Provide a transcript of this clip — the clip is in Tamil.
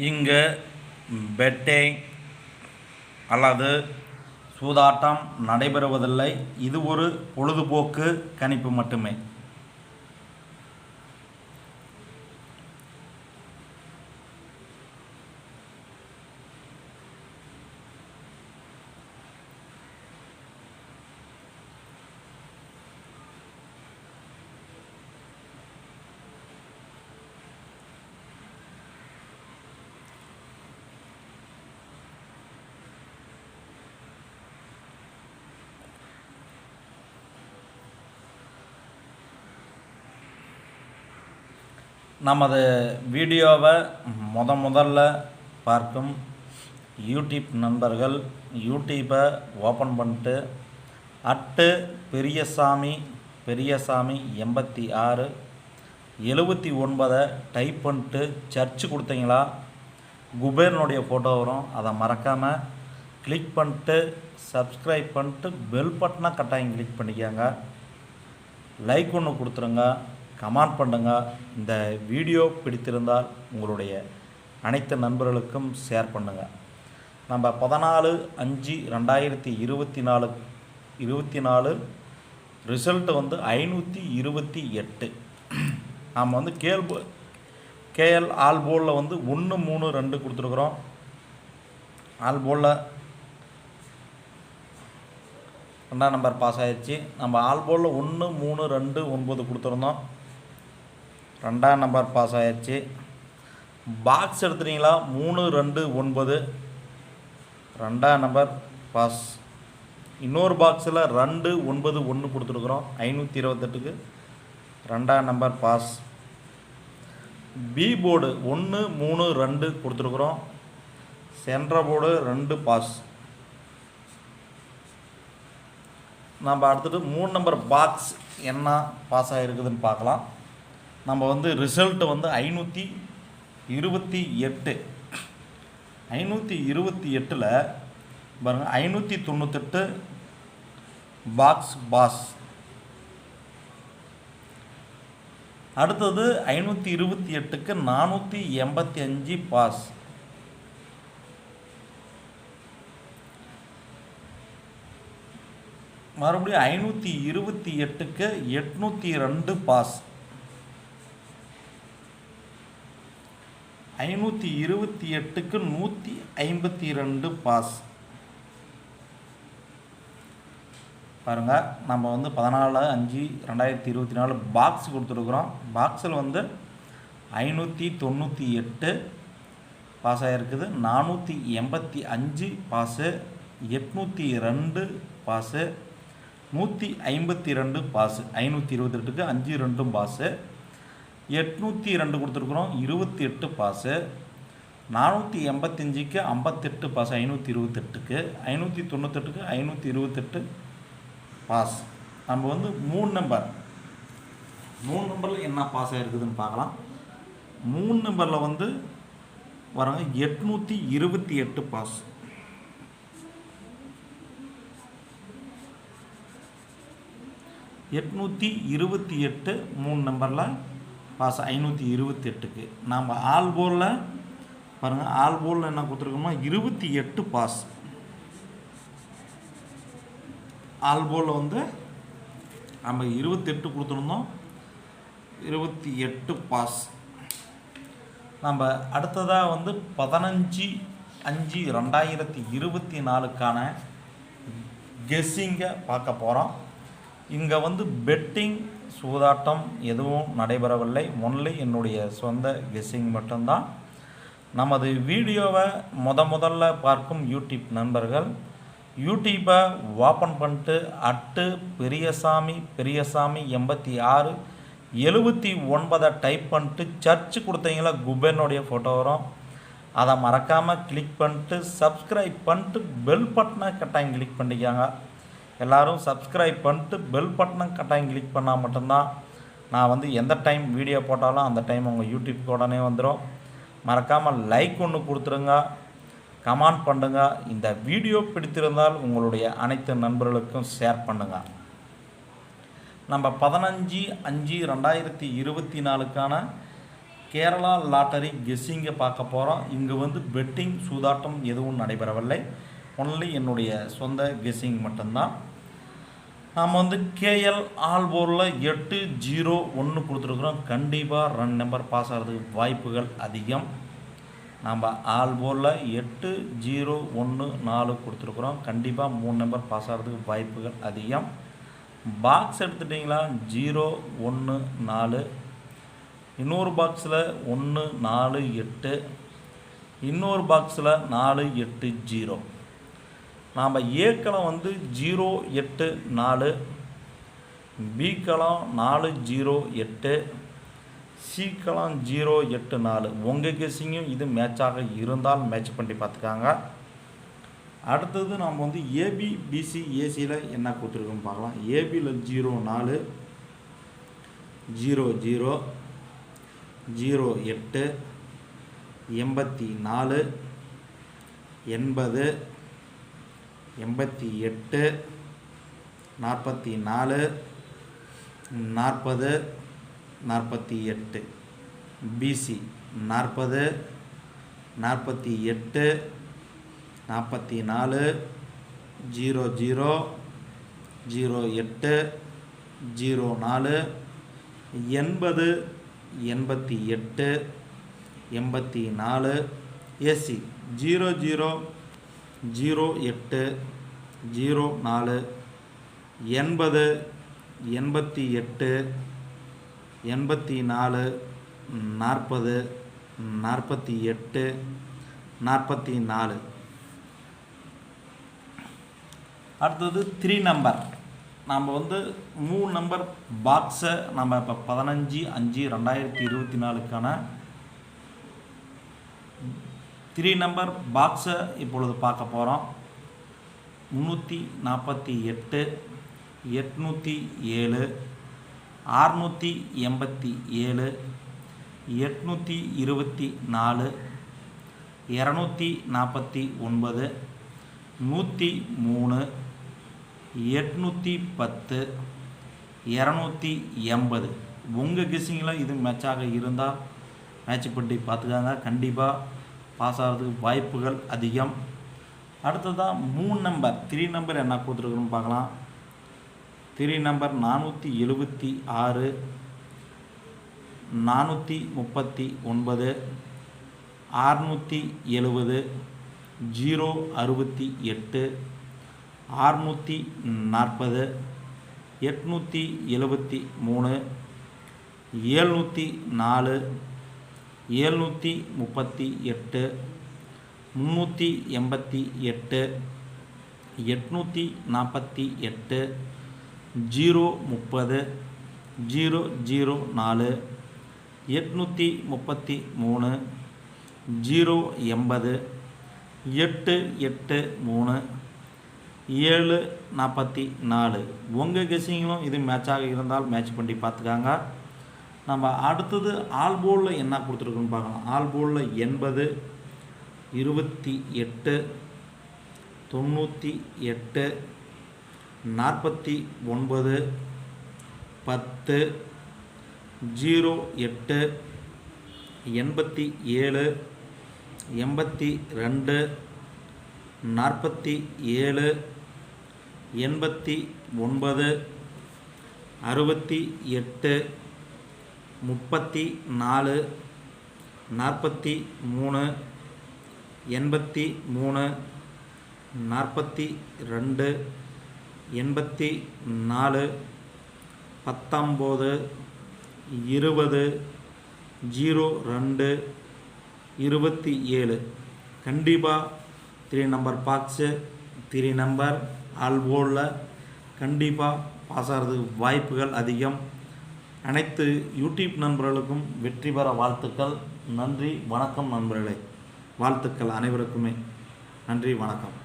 இங்கு பெட்டிங் அல்லது சூதாட்டம் நடைபெறுவதில்லை. இது ஒரு பொழுதுபோக்கு கணிப்பு மட்டுமே. நமது வீடியோவை முதல்ல பார்க்கும் யூடியூப் நண்பர்கள் யூடியூப்பை ஓப்பன் பண்ணிட்டு பெரியசாமி 86 79 டைப் பண்ணிட்டு சர்ச் கொடுத்தீங்களா குபேரனுடைய ஃபோட்டோ வரும். அதை மறக்காமல் கிளிக் பண்ணிட்டு சப்ஸ்கிரைப் பண்ணிட்டு பெல் பட்டனை கட்டாயம் கிளிக் பண்ணிக்கோங்க. லைக் ஒன்று கொடுத்துருங்க, கமெண்ட் பண்ணுங்க. இந்த வீடியோ பிடித்திருந்தால் உங்களுடைய அனைத்து நண்பர்களுக்கும் ஷேர் பண்ணுங்கள். நம்ம 14/5/2024 ரிசல்ட்டு 528. நாம் கேஎல் ஆல் போலில் 1 3 2 கொடுத்துருக்குறோம். ஆல் போலில் 2ஆம் நம்பர் பாஸ் ஆகிடுச்சு. நம்ம ஆல் போலில் 1 3 2 9 கொடுத்துருந்தோம். 2ஆம் நம்பர் பாஸ் ஆகிடுச்சு. பாக்ஸ் எடுத்துட்டீங்களா 3 2 9 2ஆம் நம்பர் பாஸ். இன்னொரு பாக்ஸில் 2 9 1 கொடுத்துருக்குறோம். 528க்கு 2ஆம் நம்பர் பாஸ். பி போர்டு 1 3 2 கொடுத்துருக்குறோம். சென்ட்ர போர்டு 2 பாஸ். நம்ம அடுத்துட்டு 3 நம்பர் பாக்ஸ் என்ன பாஸ் ஆகிருக்குதுன்னு பார்க்கலாம். நம்ம ரிசல்ட்டு 528. 528ல் பாருங்கள் 598 பாக்ஸ் பாஸ். அடுத்தது 528க்கு 485 பாஸ். மறுபடியும் 528க்கு 802 பாஸ். 528க்கு 152 பாஸ். பாருங்கள், நம்ம 14/5/2024 பாக்ஸ் கொடுத்துருக்குறோம். பாக்ஸில் 598 பாஸ் ஆகிருக்குது. 485 பாஸு, 802 பாஸு, 152 பாஸு. 528க்கு 5 2 பாஸு, 802 கொடுத்துருக்குறோம். 28 பாஸு. 485க்கு 58 பாஸ். 528க்கு 598க்கு 528 பாஸ். நம்ம 3 நம்பரில் என்ன பாஸ் ஆகிருக்குதுன்னு பார்க்கலாம். 3 நம்பரில் வராங்க 828 பாஸ். 828 3 நம்பரில் பாஸ். 528க்கு நாம் ஆல் போலில் பாருங்கள், ஆல் போலில் என்ன கொடுத்துருக்கோம்னா 28 பாஸ். ஆல் போலில் நம்ம 28 கொடுத்துருந்தோம். 28 பாஸ். நம்ம அடுத்ததாக 15/5/2024க்கான கெஸ்ஸிங்கை பார்க்க போகிறோம். இங்கே பெட்டிங் சூதாட்டம் எதுவும் நடைபெறவில்லை. ஒன்லி என்னுடைய சொந்த கெஸ்ஸிங் மட்டும்தான். நமது வீடியோவை முதல்ல பார்க்கும் யூடியூப் நண்பர்கள் யூடியூப்பை ஓப்பன் பண்ணிட்டு பெரியசாமி 86 79 டைப் பண்ணிட்டு சர்ச் கொடுத்தீங்களா குபேரனுடைய ஃபோட்டோ வரும். அதை மறக்காமல் கிளிக் பண்ணிட்டு சப்ஸ்கிரைப் பண்ணிட்டு பெல் பட்டனை கட்டாயம் கிளிக் பண்ணிக்காங்க. எல்லோரும் சப்ஸ்கிரைப் பண்ணிட்டு பெல் பட்டனை கட்டாயம் கிளிக் பண்ணால் மட்டும்தான் நான் எந்த டைம் வீடியோ போட்டாலும் அந்த டைம் உங்கள் யூடியூப் உடனே வந்துடும். மறக்காமல் லைக் ஒன்று கொடுத்துருங்க, கமெண்ட் பண்ணுங்க. இந்த வீடியோ பிடித்திருந்தால் உங்களுடைய அனைத்து நண்பர்களுக்கும் ஷேர் பண்ணுங்கள். நம்ம 15/5/2024க்கான கேரளா லாட்டரி கெஸ்ஸிங்கை பார்க்க போகிறோம். இங்கே வந்து பெட்டிங் சூதாட்டம் எதுவும் நடைபெறவில்லை. ஒன்லி என்னுடைய சொந்த கெஸ்ஸிங் மட்டும்தான். நாம் வந்து கேஎல் ஆல் போரில் 8-0-1 கொடுத்துருக்குறோம். கண்டிப்பாக ரன் நம்பர் பாஸ் ஆகிறதுக்கு வாய்ப்புகள் அதிகம். நம்ம ஆல் போரில் 8-0-1-4 கொடுத்துருக்குறோம். கண்டிப்பாக 3 நம்பர் பாஸ் ஆகிறதுக்கு வாய்ப்புகள் அதிகம். பாக்ஸ் எடுத்துட்டிங்களா 0-1-4, இன்னொரு பாக்ஸில் 1-4-8, இன்னொரு பாக்ஸில் 4-8-0. நாம் ஏக்களம் வந்து 0-8-4, பிக்களம் 4-0-8, சிக்களம் 0-8-4. உங்கள் கெஸ்ஸிங்கும் இது மேட்சாக இருந்தால் மேட்ச் பண்ணி பார்த்துக்காங்க. அடுத்தது நாம் வந்து ஏபி பிசி ஏசியில் என்ன கொடுத்துருக்கோன்னு பார்க்கலாம். ஏபியில் 0-4, 0-0, 0-8, 84, 80, 88, 44, 40, 48. பிசி 40, 48, 44, 00, 08, 04, 80, 88, 84. ஏசி 00, 08, 04, 80, 88, 84, 40, 48, 44. அடுத்தது 3 நம்பர். நாம் வந்து 3 நம்பர் பாக்ஸை நம்ம இப்போ 15/5/2024க்கான 3 நம்பர் பாக்ஸை இப்பொழுது பார்க்க போகிறோம். 348, 807, 687, 824, 249, 103, 810, 280. உங்கள் கெஸ்ஸிங்கில் இது மேட்சாக இருந்தால் மேட்ச் பண்ணி பார்த்துக்காங்க. கண்டிப்பாக பாஸ் ஆகிறதுக்கு வாய்ப்புகள் அதிகம். அடுத்ததான் 3 நம்பர் 3 நம்பர் என்ன கொடுத்துருக்குன்னு பார்க்கலாம். 3 நம்பர் 476, 439, 670, 068, 640, 873, 704, 738, 388, 848, 030, 004, 833, 080, 883, 744. உங்கள் கெஸ்ஸிங்களும் இது மேட்சாக இருந்தால் மேட்ச் பண்ணி பார்த்துக்காங்க. நம்ம அடுத்தது ஆல் போலில் என்ன கொடுத்துருக்குன்னு பார்க்கலாம். ஆல் போலில் 80, 28, 98, 49, 10, 08, 87, 82, 47, 89, 68, 34, 43, 83, 42, 84, 19, 20, 02, 27. கண்டிப்பாக 3 நம்பர் பாக்ஸு 3 நம்பர் ஆல் போர்டில் கண்டிப்பாக பாஸ் ஆகிறதுக்கு வாய்ப்புகள் அதிகம். அனைத்து யூடியூப் நண்பர்களுக்கும் வெற்றி பெற வாழ்த்துக்கள். நன்றி, வணக்கம் நண்பர்களே. வாழ்த்துக்கள் அனைவருக்குமே. நன்றி, வணக்கம்.